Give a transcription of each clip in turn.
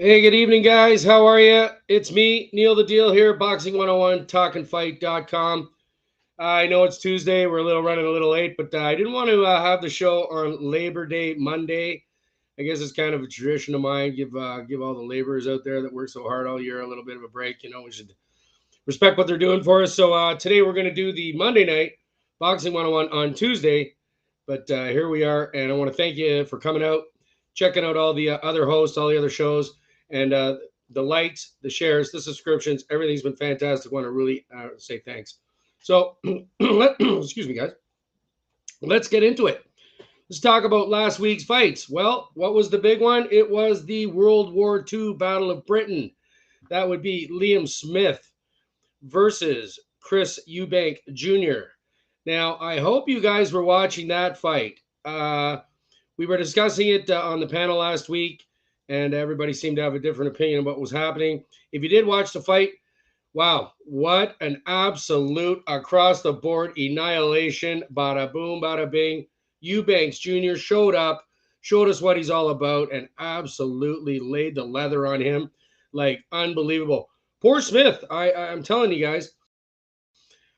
Hey, good evening, guys. How are you? It's me, Neil the Deal here, Boxing 101, talkinfight.com. I know it's Tuesday. We're running a little late, but I didn't want to have the show on Labor Day Monday. I guess it's kind of a tradition of mine. Give all the laborers out there that work so hard all year a little bit of a break. We should respect what they're doing for us. So today we're going to do the Monday night Boxing 101 on Tuesday. But here we are, and I want to thank you for coming out, checking out all the other hosts, all the other shows, and the likes, the shares, the subscriptions. Everything's been fantastic. I want to really say thanks. So, excuse me, guys. Let's get into it. Let's talk about last week's fights. Well, what was the big one? It was the World War II Battle of Britain. That would be Liam Smith versus Chris Eubank Jr. Now, I hope you guys were watching that fight. We were discussing it on the panel last week, and everybody seemed to have a different opinion of what was happening. If you did watch the fight, wow, what an absolute across the board annihilation. Bada boom, bada bing. Eubanks Jr. showed up, showed us what he's all about, and absolutely laid the leather on him. Like, unbelievable. Poor Smith. I'm telling you guys,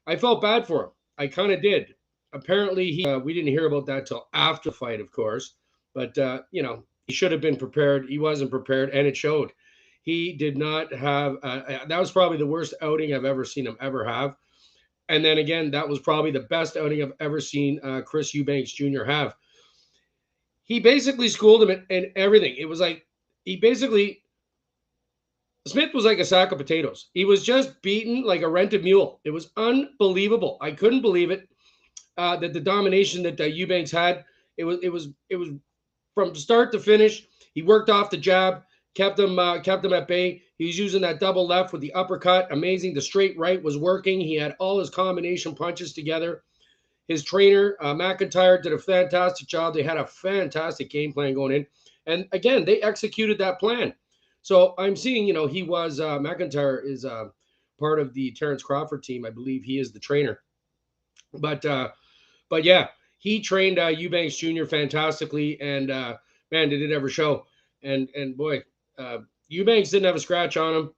I felt bad for him. I kind of did. Apparently, we didn't hear about that till after the fight, of course. But he should have been prepared. He wasn't prepared, and it showed. He did not have. That was probably the worst outing I've ever seen him ever have. And then again, that was probably the best outing I've ever seen Chris Eubanks Jr. have. He basically schooled him in everything. It was like he basically Smith was like a sack of potatoes. He was just beaten like a rented mule. It was unbelievable. I couldn't believe it that the domination that Eubanks had. It was from start to finish. He worked off the jab, kept him at bay. He was using that double left with the uppercut. Amazing. The straight right was working. He had all his combination punches together. His trainer McIntyre did a fantastic job. They had a fantastic game plan going in, and again they executed that plan. So I'm seeing, he was McIntyre is part of the Terrence Crawford team. I believe he is the trainer. But yeah, he trained Eubanks Jr. fantastically, and man, did it ever show. And boy, Eubanks didn't have a scratch on him.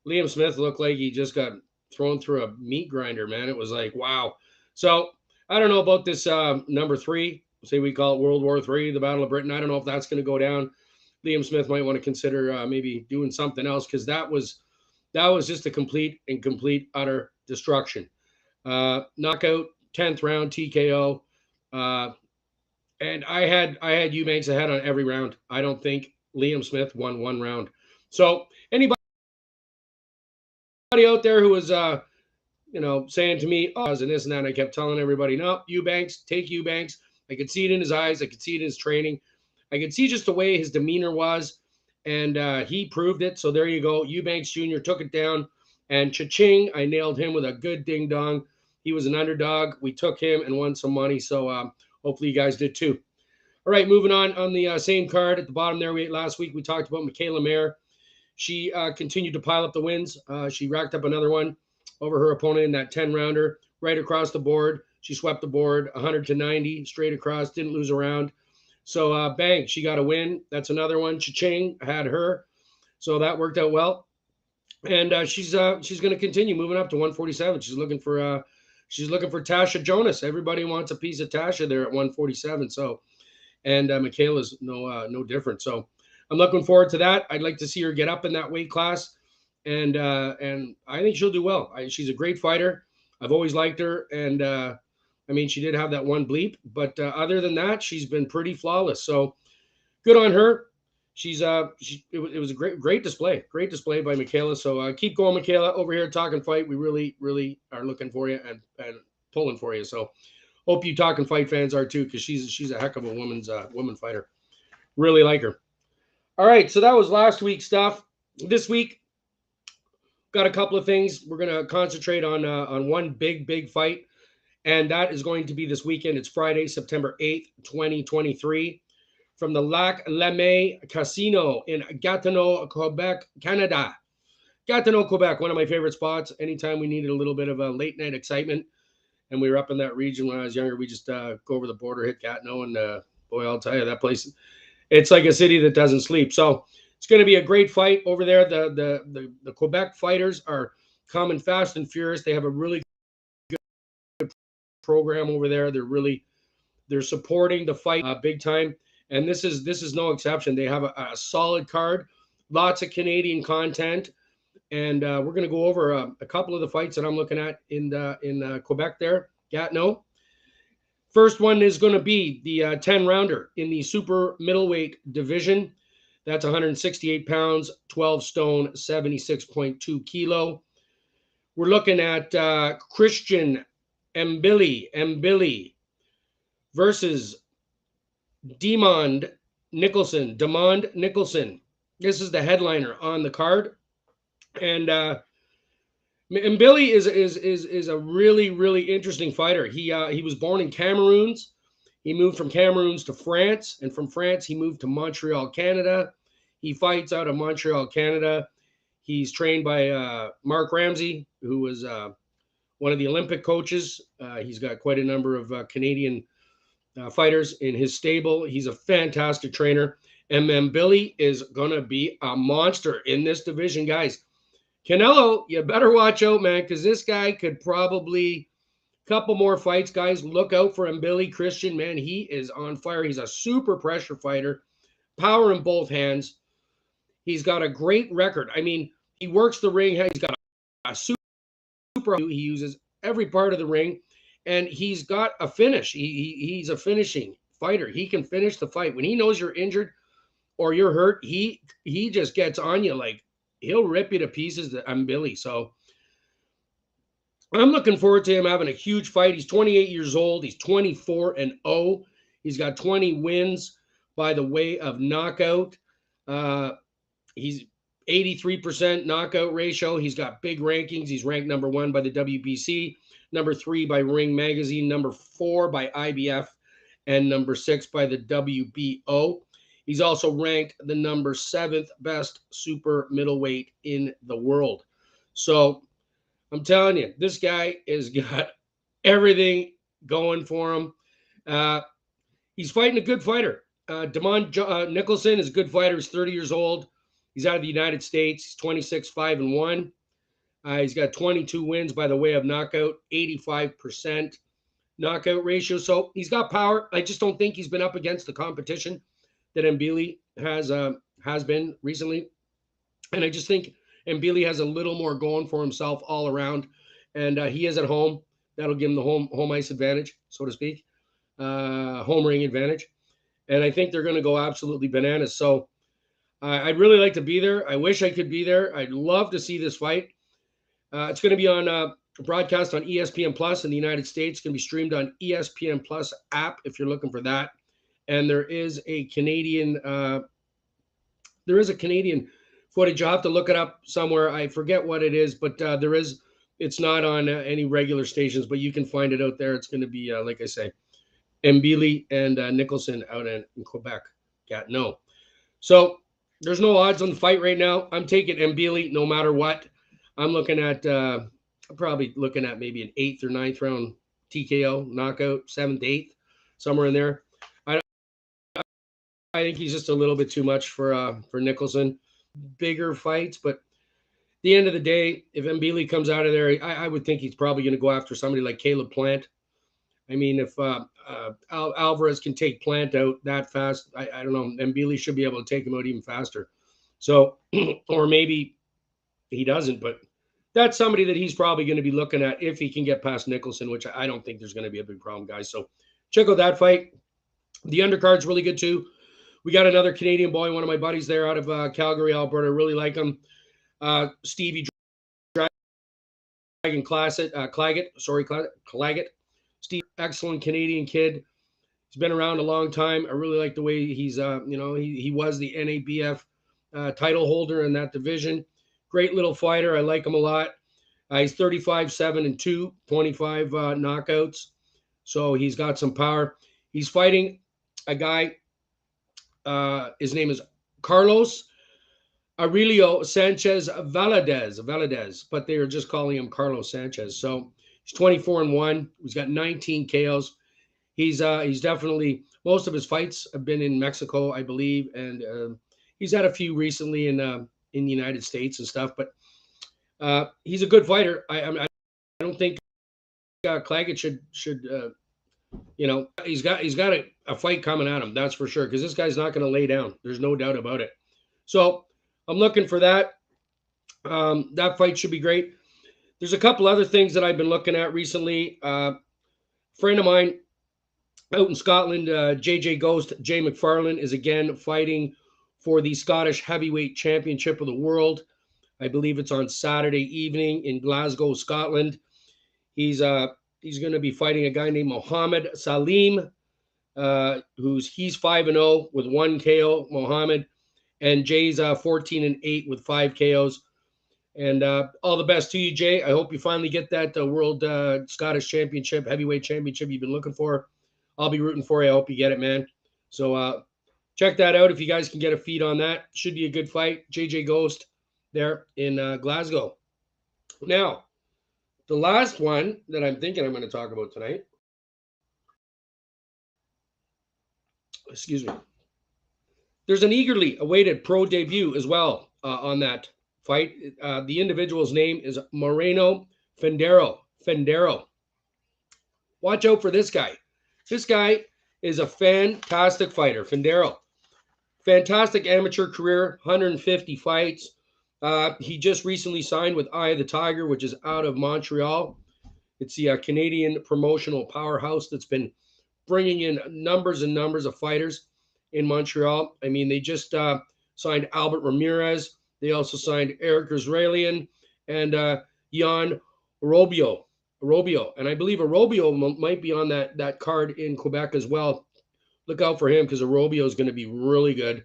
Liam Smith looked like he just got thrown through a meat grinder, man. It was like, wow. So I don't know about this number three. Say we call it World War III, the Battle of Britain. I don't know if that's going to go down. Liam Smith might want to consider maybe doing something else, because that was just a complete utter destruction. Knockout, 10th round TKO. Uh, and I had Eubanks ahead on every round. I don't think Liam Smith won one round. So anybody out there who was saying to me, oh, and this and that, and I kept telling everybody, no, Eubanks, take Eubanks. I could see it in his eyes. I could see it in his training. I could see just the way his demeanor was, and he proved it. So there you go. Eubanks Jr. took it down, and cha-ching, I nailed him with a good ding-dong. He was an underdog. We took him and won some money, so hopefully you guys did too. All right, moving on the same card at the bottom there. Last week we talked about Michaela Mayer. She continued to pile up the wins. She racked up another one over her opponent in that 10-rounder, right across the board. She swept the board 100-90 straight across, didn't lose a round. So bang, she got a win. That's another one. Cha-ching had her. So that worked out well. And she's going to continue moving up to 147. She's looking for Tasha Jonas. Everybody wants a piece of Tasha there at 147. So, and Michaela's no different. So I'm looking forward to that. I'd like to see her get up in that weight class, and I think she'll do well. She's a great fighter. I've always liked her, and I mean, she did have that one bleep, but other than that, she's been pretty flawless. So good on her. It was a great display by Michaela. So keep going, Michaela, over here Talking Fight. We really are looking for you and pulling for you. So hope you Talking Fight fans are too, because she's a heck of a woman fighter. Really like her. All right, so that was last week's stuff. This week, got a couple of things. We're gonna concentrate on one big fight, and that is going to be this weekend. It's Friday, September 8th, 2023. From the Lac-Leamy Casino in Gatineau, Quebec, Canada. Gatineau, Quebec, one of my favorite spots. Anytime we needed a little bit of a late night excitement, and we were up in that region when I was younger, we just go over the border, hit Gatineau, and boy, I'll tell you, that place, it's like a city that doesn't sleep. So It's going to be a great fight over there. The Quebec fighters are coming fast and furious. They have a really program over there. They're supporting the fight big time, and this is no exception. They have a solid card, lots of Canadian content, and we're going to go over a couple of the fights that I'm looking at in Quebec there, Gatineau. First one is going to be the 10 rounder in the super middleweight division. That's 168 pounds, 12 stone, 76.2 kilo. We're looking at Christian Mbilli versus Demond Nicholson. This is the headliner on the card, and Mbilli is a really interesting fighter. He was born in Cameroons. He moved from Cameroons to France, and from France he moved to Montreal, Canada. He fights out of Montreal, Canada. He's trained by Mark Ramsey, who was one of the Olympic coaches. He's got quite a number of Canadian fighters in his stable. He's a fantastic trainer. And Mbilli is going to be a monster in this division, guys. Canelo, you better watch out, man, because this guy could probably couple more fights, guys. Look out for Mbilli. Christian, man, he is on fire. He's a super pressure fighter, power in both hands. He's got a great record. I mean, he works the ring. He's got a super. He uses every part of the ring, and he's got a finish. He's a finishing fighter. He can finish the fight when he knows you're injured or you're hurt. He just gets on you, like he'll rip you to pieces. Mbilli. So I'm looking forward to him having a huge fight. He's 28 years old. He's 24-0. He's got 20 wins by the way of knockout. He's 83% knockout ratio. He's got big rankings. He's ranked number 1 by the WBC, number 3 by Ring Magazine, number 4 by IBF, and number 6 by the WBO. He's also ranked the number 7th best super middleweight in the world. So I'm telling you, this guy has got everything going for him. He's fighting a good fighter. Demond Nicholson is a good fighter. He's 30 years old. He's out of the United States. He's 26-5-1. He's got 22 wins by the way of knockout, 85% knockout ratio. So he's got power. I just don't think he's been up against the competition that Mbilli has been recently. And I just think Mbilli has a little more going for himself all around. And he is at home. That'll give him the home ice advantage, so to speak, home ring advantage. And I think they're going to go absolutely bananas. So I'd really like to be there. I wish I could be there. I'd love to see this fight. It's going to be on broadcast on ESPN Plus in the United States. It's going to be streamed on ESPN Plus app if you're looking for that. And there is a Canadian footage. I'll have to look it up somewhere. I forget what it is, but there is. It's not on any regular stations, but you can find it out there. It's going to be, like I say, Mbilli and Nicholson out in Quebec, Gatineau. So there's no odds on the fight right now. I'm taking Mbilli no matter what. I'm looking at probably looking at maybe an 8th or 9th round TKO knockout, 7th, 8th, somewhere in there. I think he's just a little bit too much for Nicholson. Bigger fights, but at the end of the day, if Mbilli comes out of there, I would think he's probably going to go after somebody like Caleb Plant. I mean, if Alvarez can take Plant out that fast, I don't know. Mbilli should be able to take him out even faster. So, or maybe he doesn't, but that's somebody that he's probably going to be looking at if he can get past Nicholson, which I don't think there's going to be a big problem, guys. So check out that fight. The undercard's really good too. We got another Canadian boy, one of my buddies there out of Calgary, Alberta. I really like him. Stevie Dragon Claggett. Steve, excellent Canadian kid. He's been around a long time. I really like the way he's, he was the NABF title holder in that division. Great little fighter. I like him a lot. He's 35-7-2, 25 knockouts. So he's got some power. He's fighting a guy. His name is Carlos Aurelio Sanchez Valadez, but they are just calling him Carlos Sanchez. So he's 24-1. He's got 19 KOs. He's definitely, most of his fights have been in Mexico, I believe, and He's had a few recently in the United States and stuff, but he's a good fighter. I don't think Claggett should he's got a fight coming at him. That's for sure because this guy's not going to lay down. There's no doubt about it. So I'm looking for that. That fight should be great. There's a couple other things that I've been looking at recently. Friend of mine out in Scotland, JJ Ghost, Jay McFarlane, is again fighting for the Scottish Heavyweight Championship of the World. I believe it's on Saturday evening in Glasgow, Scotland. He's going to be fighting a guy named Mohammed Salim, he's 5-0 with 1 KO, Mohammed, and Jay's 14-8 with 5 KOs. And all the best to you, Jay. I hope you finally get that World Scottish Championship, Heavyweight Championship you've been looking for. I'll be rooting for you. I hope you get it, man. So check that out if you guys can get a feed on that. Should be a good fight. JJ Ghost there in Glasgow. Now, the last one that I'm thinking I'm going to talk about tonight, excuse me, there's an eagerly awaited pro debut as well on that fight. The individual's name is Moreno Fendero. Watch out for this guy. This guy is a fantastic fighter, Fendero. Fantastic amateur career, 150 fights. He just recently signed with Eye of the Tiger, which is out of Montreal. It's the Canadian promotional powerhouse that's been bringing in numbers and numbers of fighters in Montreal. I mean, they just signed Albert Ramirez. They also signed Eric Israelian and Jan Robio. And I believe Robio might be on that card in Quebec as well. Look out for him because Robio is going to be really good.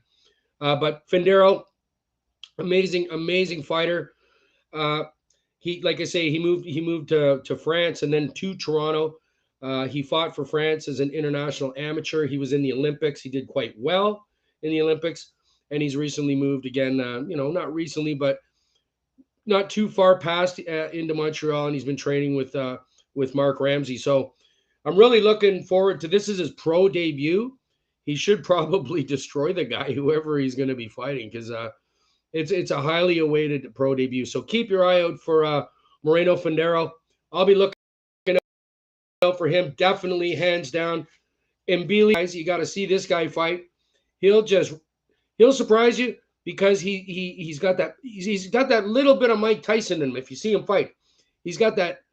But Fendero, amazing fighter. He, like I say, he moved to France and then to Toronto. He fought for France as an international amateur. He was in the Olympics. He did quite well in the Olympics, and he's recently moved again. Not recently, but not too far past into Montreal, and he's been training with Mark Ramsey. So I'm really looking forward to this. Is his pro debut. He should probably destroy the guy, whoever he's going to be fighting, because it's a highly awaited pro debut. So keep your eye out for Moreno Fendero. I'll be looking out for him. Definitely, hands down. Mbilli, guys, you got to see this guy fight. He'll surprise you because he's got that little bit of Mike Tyson in him. If you see him fight, he's got that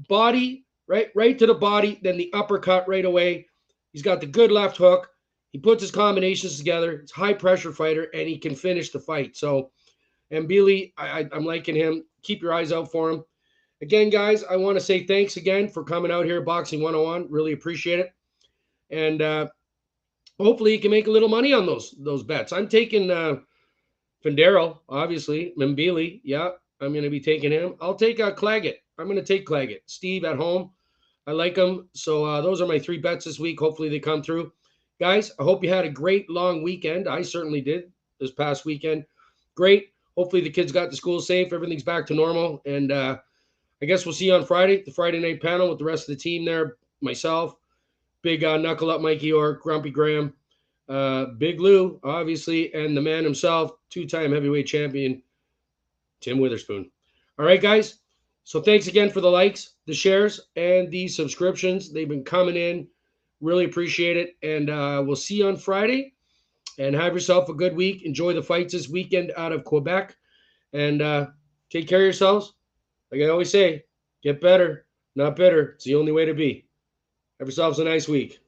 body right to the body, then the uppercut right away. He's got the good left hook. He puts his combinations together. It's a high pressure fighter, and he can finish the fight. So, Mbilli, I'm liking him. Keep your eyes out for him. Again, guys, I want to say thanks again for coming out here, Boxing 101. Really appreciate it. And hopefully you can make a little money on those bets. I'm taking Fendero, obviously. Mbilli, yeah, I'm going to be taking him. I'll take Claggett. I'm going to take Claggett. Steve at home. I like him. So those are my 3 bets this week. Hopefully they come through. Guys, I hope you had a great long weekend. I certainly did this past weekend. Great. Hopefully the kids got to school safe. Everything's back to normal. And I guess we'll see you on Friday, the Friday night panel with the rest of the team there. Myself, big Knuckle Up Mikey York, Grumpy Graham, Big Lou, obviously, and the man himself, 2-time heavyweight champion, Tim Witherspoon. All right, guys. So thanks again for the likes, the shares, and the subscriptions. They've been coming in. Really appreciate it. And we'll see you on Friday. And have yourself a good week. Enjoy the fights this weekend out of Quebec. And take care of yourselves. Like I always say, get better, not bitter. It's the only way to be. Have yourselves a nice week.